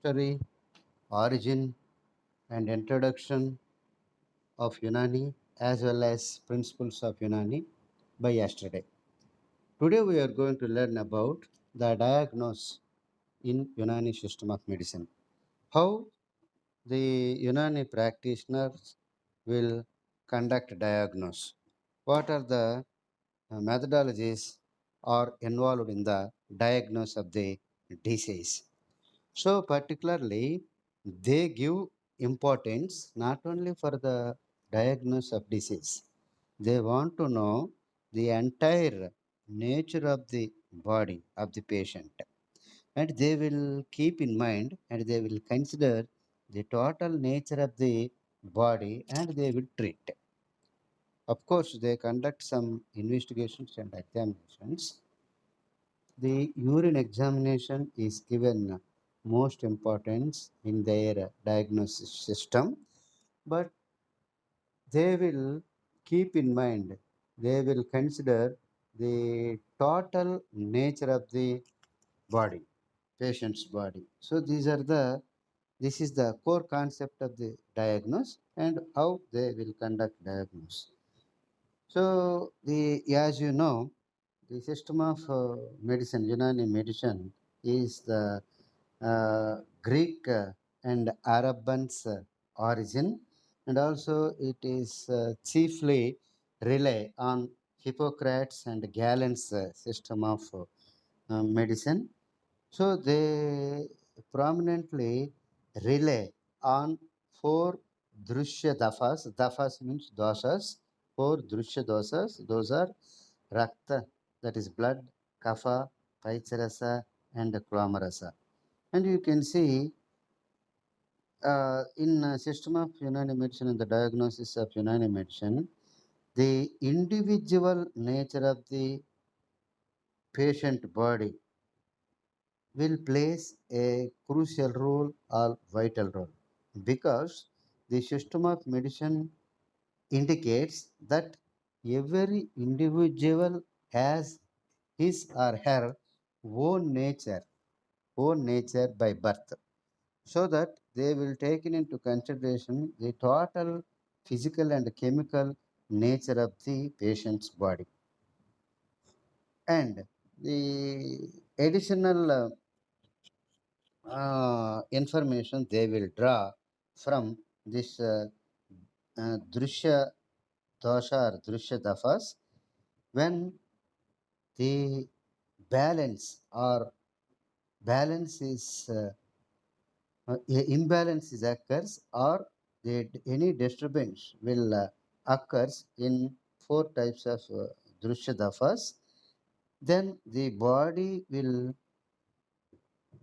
history, origin, and introduction of Unani as well as principles of Unani by yesterday. Today we are going to learn about the diagnosis in Unani system of medicine. How the Unani practitioners will conduct diagnosis. What are the methodologies are involved in the diagnosis of the disease? So, particularly, they give importance not only for the diagnosis of disease, they want to know the entire nature of the body of the patient, and they will keep in mind and they will consider the total nature of the body and they will treat. Of course, they conduct some investigations and examinations. The urine examination is given most importance in their diagnosis system, but they will keep in mind, they will consider the total nature of the body, patient's body. So this is the core concept of the diagnosis and how they will conduct diagnosis. So as you know, the system of medicine, Unani medicine, is the Greek and Arabian's origin, and also it is chiefly rely on Hippocrates and Galen's system of medicine. So they prominently rely on four Drushya dafas. Dafas means dosas. Four Drushya dosas. Those are Rakta, that is blood, Kapha, Paicharasa, and Klamarasa. And you can see in system of Unani medicine and the diagnosis of Unani medicine, the individual nature of the patient body will plays a crucial role or vital role because the system of medicine indicates that every individual has his or her own nature by birth, so that they will take into consideration the total physical and chemical nature of the patient's body, and the additional information they will draw from this Drushya dosha or Drushya dafas when the balance or balance is imbalance is occurs or any disturbance will occurs in four types of Drushya dafas, then the body will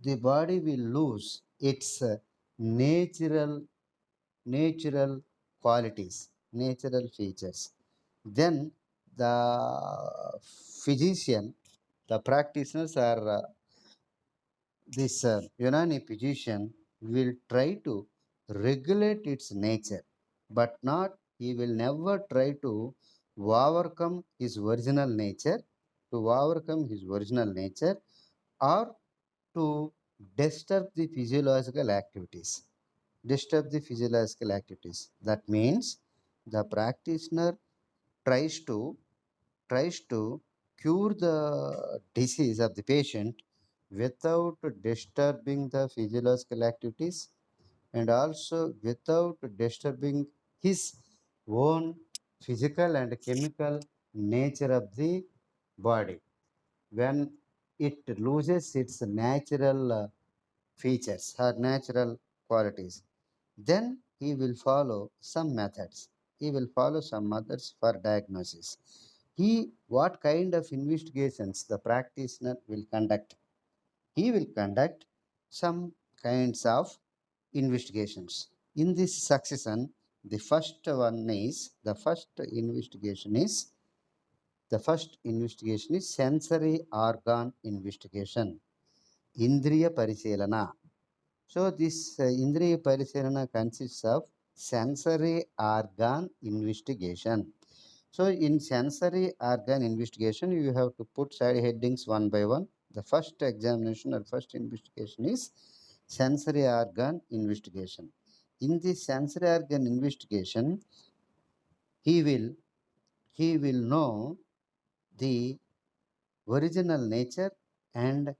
lose its natural qualities, natural features. Then the physician, the practitioners are this Unani physician will try to regulate its nature, but not, he will never try to overcome his original nature, or to disturb the physiological activities. That means the practitioner tries to tries to cure the disease of the patient without disturbing the physiological activities and also without disturbing his own physical and chemical nature of the body. When it loses its natural features, her natural qualities, then he will follow some methods. He will follow some methods for diagnosis. What kind of investigations the practitioner will conduct? He will conduct some kinds of investigations. In this succession, the first investigation is sensory organ investigation, Indriya Pariselana. So this Indriya Pariselana consists of sensory organ investigation. So in sensory organ investigation, you have to put side headings one by one. The first examination or first investigation is sensory organ investigation. In this sensory organ investigation, he will he will know the original nature and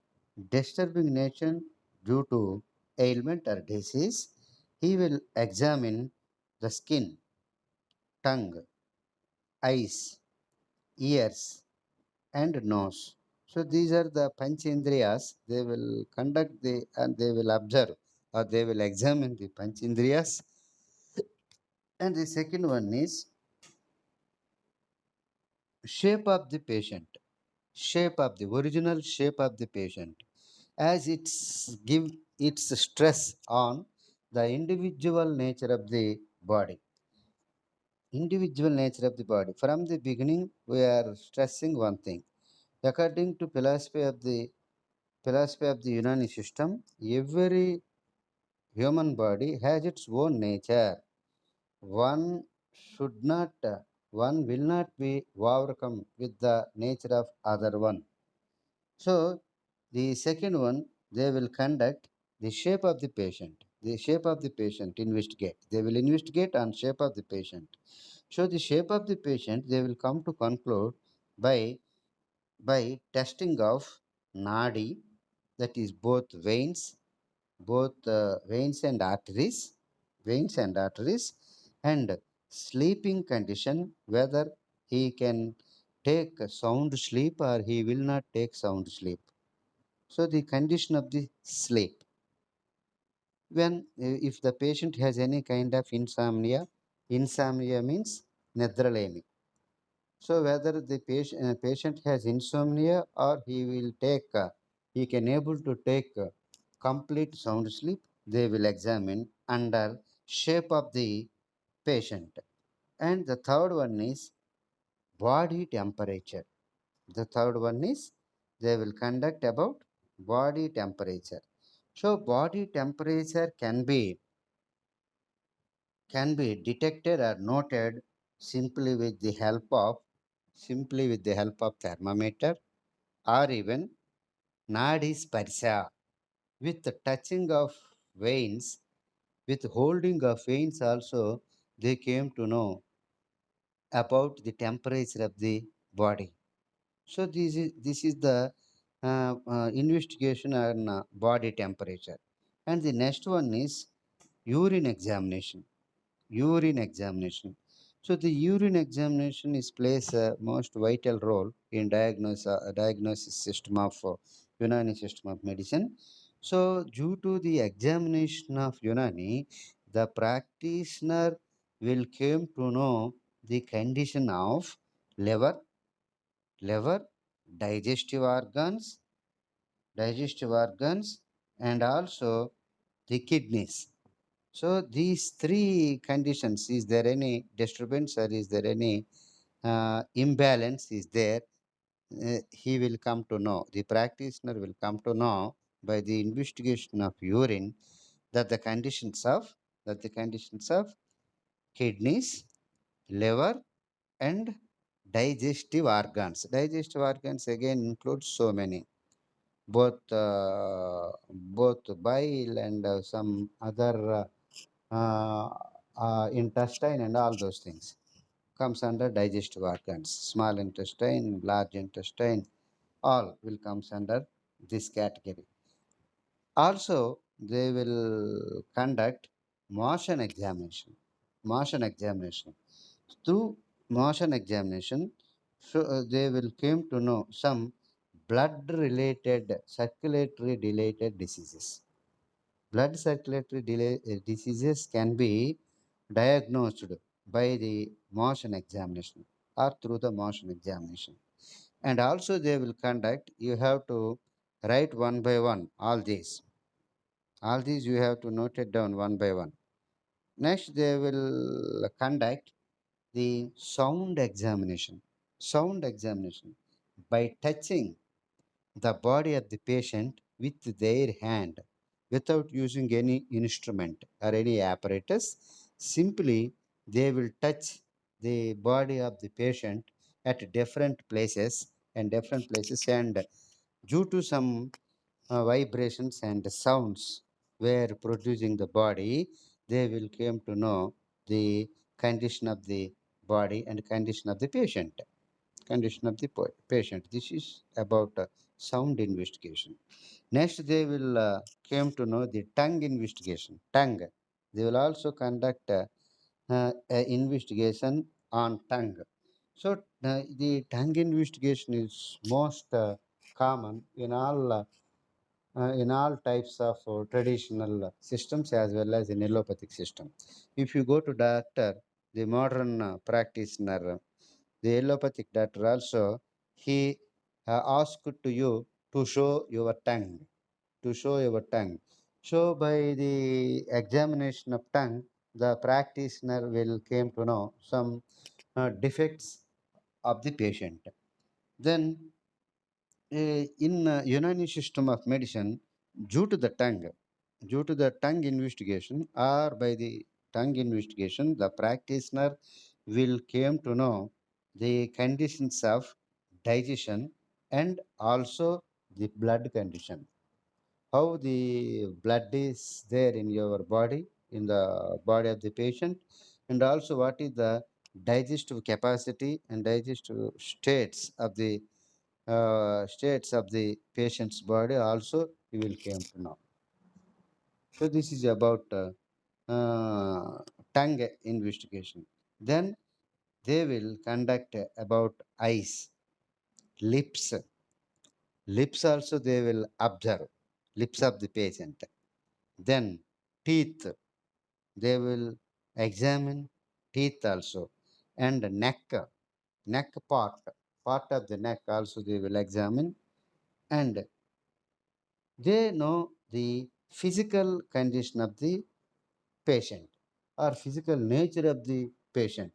disturbing nature due to ailment or disease. He will examine the skin, tongue, eyes, ears, and nose. So these are the panchendriyas. They will conduct the and they will observe or they will examine the panchendriyas. And the second one is shape of the patient, shape of the original shape of the patient, as it's give its stress on the individual nature of the body, individual nature of the body. From the beginning we are stressing one thing. According to philosophy of the Unani system, every human body has its own nature. One should not one will not be overcome with the nature of other one. So the second one, they will conduct the shape of the patient. The shape of the patient investigate. They will investigate on shape of the patient. So the shape of the patient, they will come to conclude by testing of nadi, that is both veins and arteries, and sleeping condition, whether he can take a sound sleep or he will not take sound sleep. So the condition of the sleep, when if the patient has any kind of insomnia, insomnia means nidralemi. So whether the patient has insomnia or he will take he can able to take complete sound sleep, they will examine under shape of the patient. And the third one is body temperature. The third one is they will conduct about body temperature. So body temperature can be detected or noted simply with the help of thermometer, or even nadi sparsha, with the touching of veins, with holding of veins also they came to know about the temperature of the body. So this is the investigation on body temperature. And the next one is urine examination. Urine examination. So the urine examination is plays a most vital role in diagnosis system of Unani system of medicine. So due to the examination of Unani, the practitioner will came to know the condition of liver, liver, digestive organs, and also the kidneys. So these three conditions, is there any disturbance or is there any imbalance is there, he will come to know, the practitioner will come to know by the investigation of urine that the conditions of kidneys, liver, and digestive organs. Digestive organs again includes so many, both bile and some other intestine and all those things comes under digestive organs. Small intestine, large intestine, all will comes under this category. Also, they will conduct motion examination. Motion examination. Through motion examination, so they will came to know some blood related circulatory related diseases. Blood circulatory diseases can be diagnosed by the motion examination or through the motion examination. And also they will conduct, you have to write one by one all these you have to note it down one by one. Next they will conduct the sound examination by touching the body of the patient with their hand without using any instrument or any apparatus. Simply, they will touch the body of the patient at different places, and due to some vibrations and sounds, were producing the body, they will came to know the condition of the body and condition of the patient. Condition of the patient. This is about sound investigation. Next, they will came to know the tongue investigation. Tongue. They will also conduct a investigation on tongue. So the tongue investigation is most common in all types of traditional systems as well as in allopathic system. If you go to doctor, the modern practitioner, the allopathic doctor also, he asked to you to show your tongue, to show your tongue. So by the examination of tongue, the practitioner will came to know some defects of the patient. Then in Unani system of medicine, due to the tongue, due to the tongue investigation or by the tongue investigation, the practitioner will came to know the conditions of digestion and also the blood condition, how the blood is there in your body, in the body of the patient, and also what is the digestive capacity and digestive states of the patient's body also you will came to know. So this is about tongue investigation. Then they will conduct about eyes, lips. Lips also they will observe, lips of the patient. Then teeth, they will examine teeth also, and neck part of the neck also they will examine, and they know the physical condition of the patient or physical nature of the patient.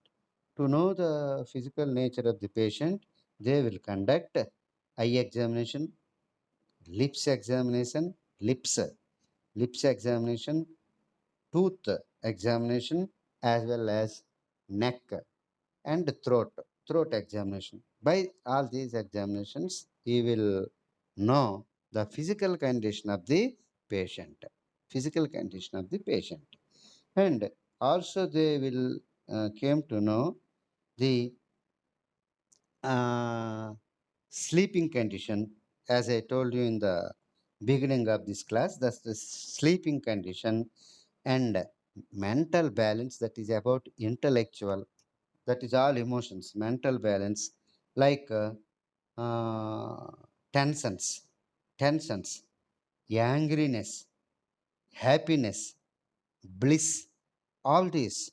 To know the physical nature of the patient, they will conduct eye examination, lips examination, lips, lips examination, tooth examination, as well as neck and throat examination. By all these examinations, he will know the physical condition of the patient. Physical condition of the patient. And also they will came to know the uh, sleeping condition. As I told you in the beginning of this class, that's the sleeping condition, and mental balance, that is about intellectual, that is all emotions, mental balance, like uh, tensions, tensions, angriness, happiness, bliss, all these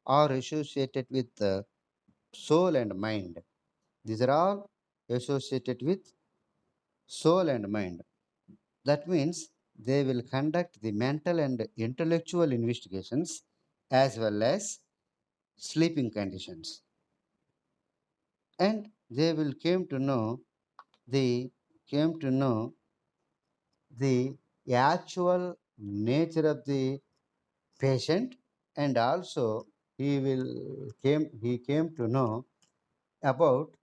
are associated with the soul and mind. These are all associated with soul and mind. That means they will conduct the mental and intellectual investigations as well as sleeping conditions, and they will the came to know the actual nature of the patient, and also he came to know about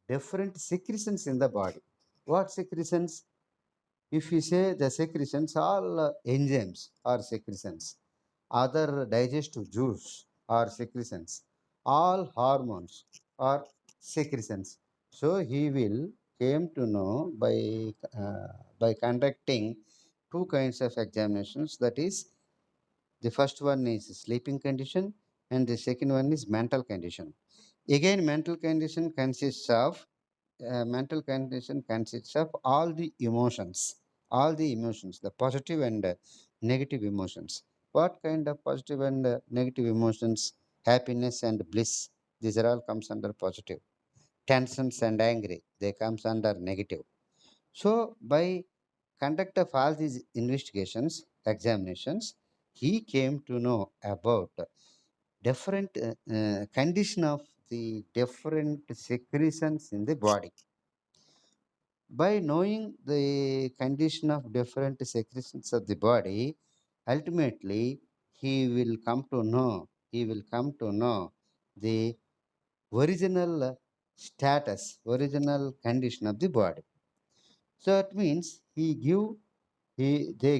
different secretions in the body. What secretions? If we say the secretions, all enzymes are secretions, other digestive juice are secretions, all hormones are secretions. So he will came to know by conducting two kinds of examinations. That is, the first one is sleeping condition, and the second one is mental condition. Again, mental condition consists of all the emotions, the positive and negative emotions. What kind of positive and negative emotions? Happiness and bliss, these are all comes under positive. Tensions and angry, they comes under negative. So by conduct of all these investigations, examinations, he came to know about different condition of the different secretions in the body. By knowing the condition of different secretions of the body, ultimately he will come to know the original original condition of the body. So it means they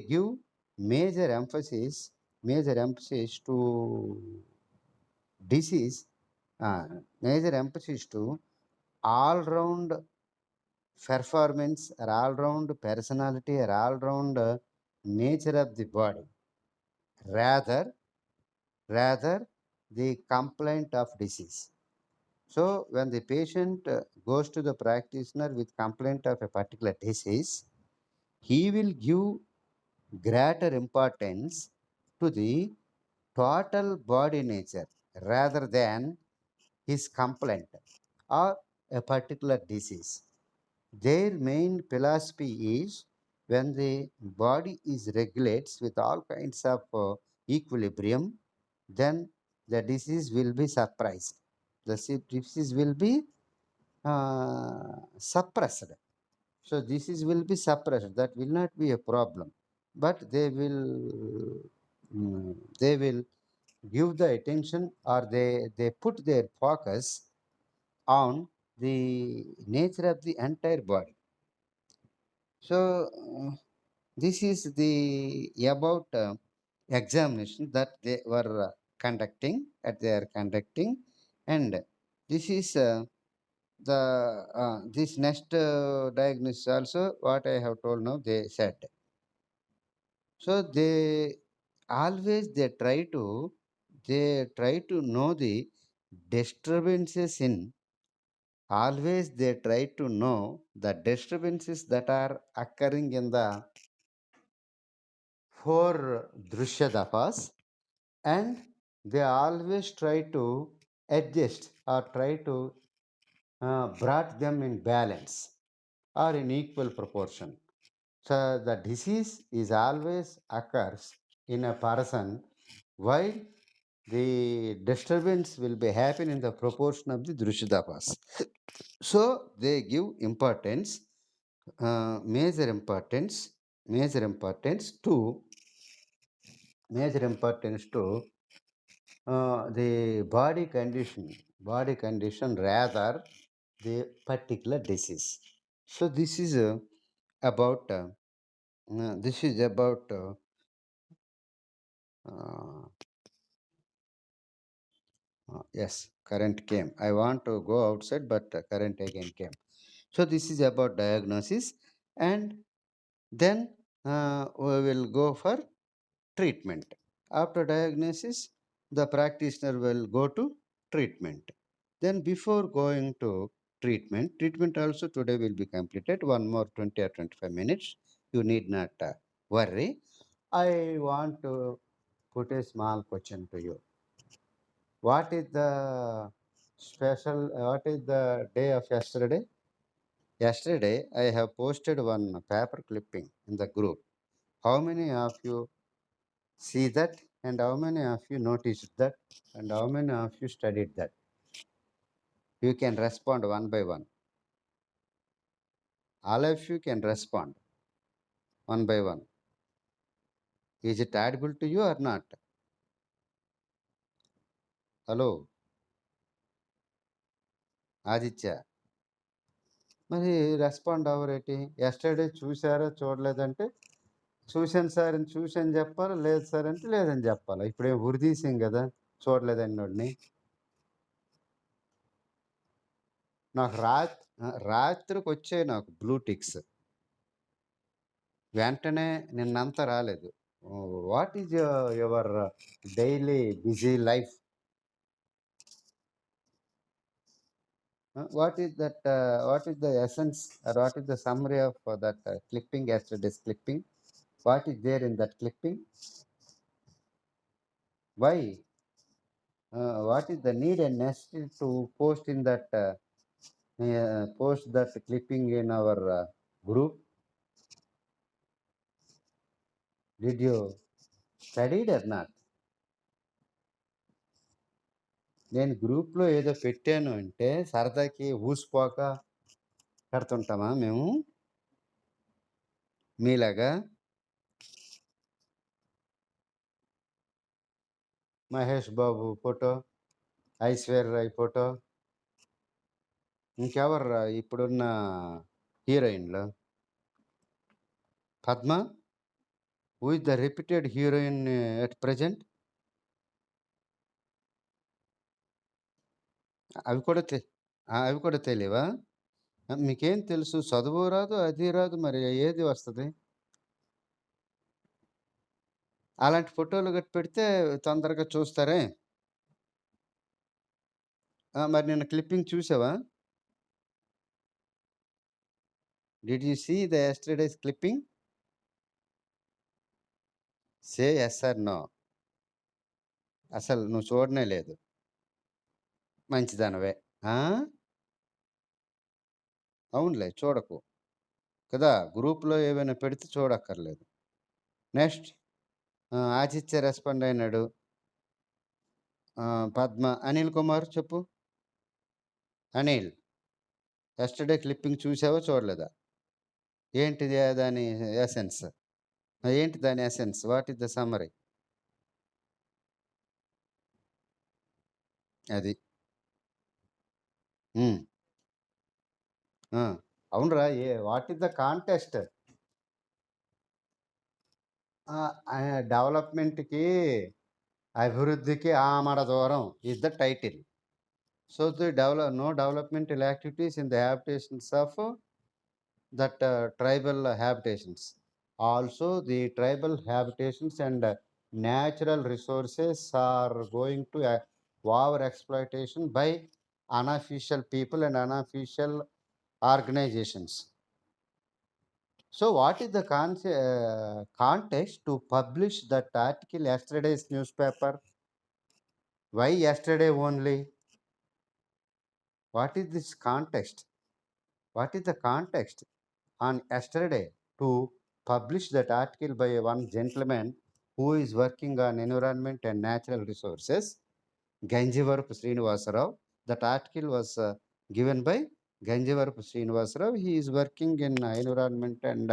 give major emphasis to disease, major emphasis to all round performance or all round personality or all round nature of the body, rather the complaint of disease. So when the patient goes to the practitioner with complaint of a particular disease, he will give greater importance to the total body nature rather than his complaint or a particular disease. Their main philosophy is when the body is regulates with all kinds of equilibrium, then the disease will be suppressed. The disease will be suppressed. So disease will be suppressed. That will not be a problem. But they will give the attention, or they put their focus on the nature of the entire body. So this is the about examination that they were conducting, and this is the this next diagnosis also what I have told now they said. So they try to know the disturbances in always they try to know the disturbances that are occurring in the four drushyadas, and they always try to adjust or try to brought them in balance or in equal proportion. So the disease is always occurs in a person while the disturbance will be happen in the proportion of the drushyadas. So they give importance, major importance, major importance to major importance to the body condition rather the particular disease. So about this is about uh, yes, current came. I want to go outside, but current again came. So this is about diagnosis, and then we will go for treatment. After diagnosis, the practitioner will go to treatment. Then before going to treatment also today will be completed. One more 20 or 25 minutes. You need not worry. I want to put a small question to you. What is the what is the day of yesterday? Yesterday, I have posted one paper clipping in the group. How many of you see that? And how many of you noticed that? And how many of you studied that? You can respond one by one. All of you can respond one by one. Is it audible to you or not? Hello, Aditya. మరి respond అవ్వరేటి yesterday చూసారా చూడలేదంటే చూశాను sir అని చూశాను చెప్పాలి, లేదు sir అంటే లేదని చెప్పాలి. ఇప్పుడేం ఉరిదీసాం కదా చూడలేదన్నోడిని. నాకు రాత్రికి వచ్చాయి నాకు బ్లూ టిక్స్, వెంటనే నిన్నంతా రాలేదు. What is your daily busy life? What is the essence or what is the summary of that clipping, yesterday's clipping? What is there in that clipping? Why? What is the need and necessity to post that clipping in our group? Did you study it or not? నేను గ్రూప్లో ఏదో పెట్టాను అంటే సరదాకి ఊసిపోక పెడుతుంటామా మేము మీలాగా? Mahesh Babu photo, Aishwarya Roy photo, ఇంకెవరు ఇప్పుడున్న హీరోయిన్లు? Padma, Who is the reputed heroine at present? అవి కూడా అవి కూడా తెలియవా? మీకేం తెలుసు? చదువు రాదు, అది రాదు, మరి ఏది వస్తది? అలాంటి ఫోటోలు గట్టి పెడితే తొందరగా చూస్తారే? మరి నిన్న క్లిప్పింగ్ చూసావా? Did you see the yesterday's clipping? Say yes or no. అసలు నువ్వు చూడనే లేదు. మంచిదానివే. ఆ! అవునులే చూడకు. కదా! గ్రూప్‌లో ఏవైనా పెడితే చూడక్కర్లేదు. నెక్స్ట్ ఆదిత్య రెస్పాండ్ అయినాడు. పద్మ, అనిల్ కుమార్ చెప్పు. అనిల్, యెస్టర్‌డే క్లిప్పింగ్ చూసావా? చూడలేదా? ఏంటిది దాని ఎసెన్స్? ఏంటి దాని essence? What is the summary? అది. హ్మ్. ఆ! అవునురా. What is the contest? డెవలప్‌మెంట్‌కి, అభివృద్ధికి ఆమడ దూరం is the title. So the no developmental activities in the habitations of that tribal habitations. Also, the tribal habitations and natural resources are going to over exploitation by unofficial people and unofficial organizations. So, what is the context to publish that article yesterday's newspaper? Why yesterday only? What is this context? What is the context on yesterday to publish that article by one gentleman who is working on environment and natural resources, Ganjivarupu Srinivasarao? That article was given by Ganjivarupu Srinivasarao. He is working in environment and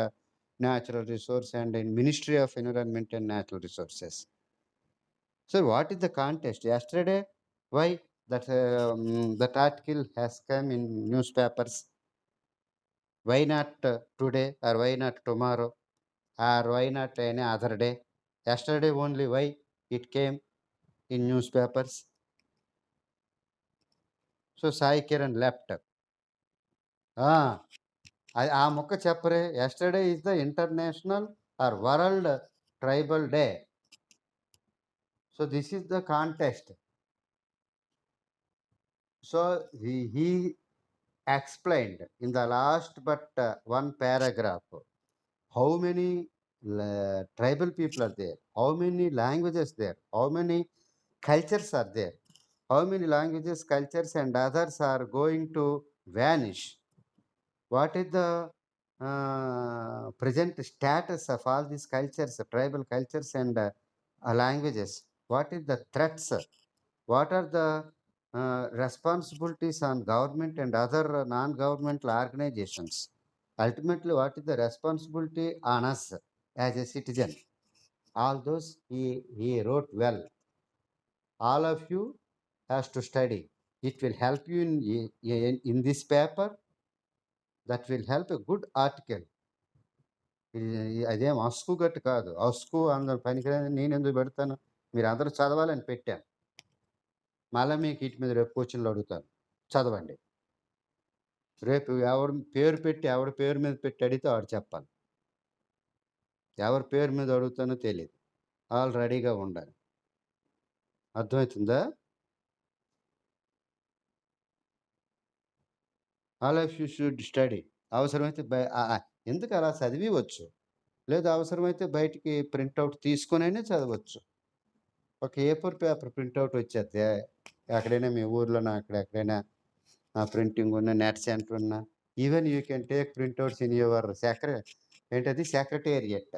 natural resource and in Ministry of Environment and Natural Resources. So what is the context? Yesterday, why that article has come in newspapers? Why not today, or why not tomorrow, or why not any other day? Yesterday only, why it came in newspapers? So Sai Kiran left. Ah, ఆ మొక్క చెప్పరే. Yesterday is the international or world tribal day. So this is the context. So he explained in the last but one paragraph how many tribal people are there, how many languages there, how many cultures are there, how many languages, cultures, and others are going to vanish. What is the present status of all these cultures, tribal cultures, and languages? What is the threats? What are the responsibilities on government and other non-governmental organizations? Ultimately, what is the responsibility on us as a citizen? All those he wrote well. All of you has to study. It will help you in this paper. That will help a good article. అదేం అస్కు గట్టు కాదు. అస్కు అందరు పనికిరాని నేను ఎందుకు పెడతాను? మీరు అందరూ చదవాలని పెట్టాను. మళ్ళా మీకు వీటి మీద రేపు క్వశ్చన్లు అడుగుతాను. చదవండి. రేపు ఎవరి పేరు పెట్టి, ఎవరి పేరు మీద పెట్టి అడిగితే వాడు చెప్పాలి. ఎవరి పేరు మీద అడుగుతానో తెలీదు. ఆల్ రెడీగా ఉండాలి. అర్థమవుతుందా? All of you should study. అవసరమైతే ఎందుకు అలా చదివివచ్చు. లేదా అవసరమైతే బయటికి ప్రింటౌట్ తీసుకొనైనా చదవచ్చు. ఒక A4 పేపర్ ప్రింటౌట్ వచ్చేస్తే ఎక్కడైనా మీ ఊర్లోనో ఎక్కడెక్కడైనా ప్రింటింగ్ ఉన్న, నెట్ సెంటర్ ఉన్న, even you can take printouts in your secretariat.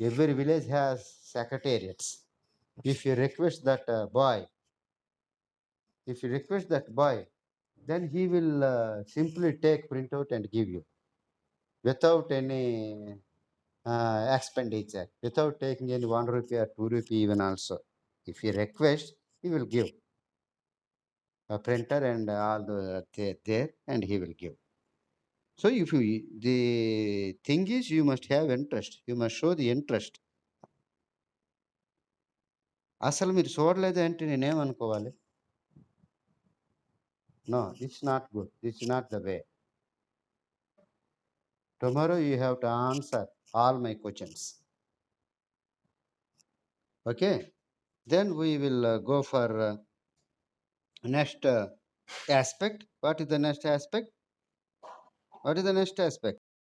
Every village has secretariats. If you request that boy, if you request that boy, then he will simply take printout and give you without any expenditure, without taking any 1 rupee or 2 rupee even also. If you request, he will give a printer and all there, and he will give. So if you, the thing is, you must have interest, you must show the interest. అసలు మీరు చూడలేదు అంటే నేనేమనుకోవాలి? No, it's not good, it's not the way. Tomorrow you have to answer all my questions. Okay, then we will go for next aspect. What is the next aspect? What is the next aspect?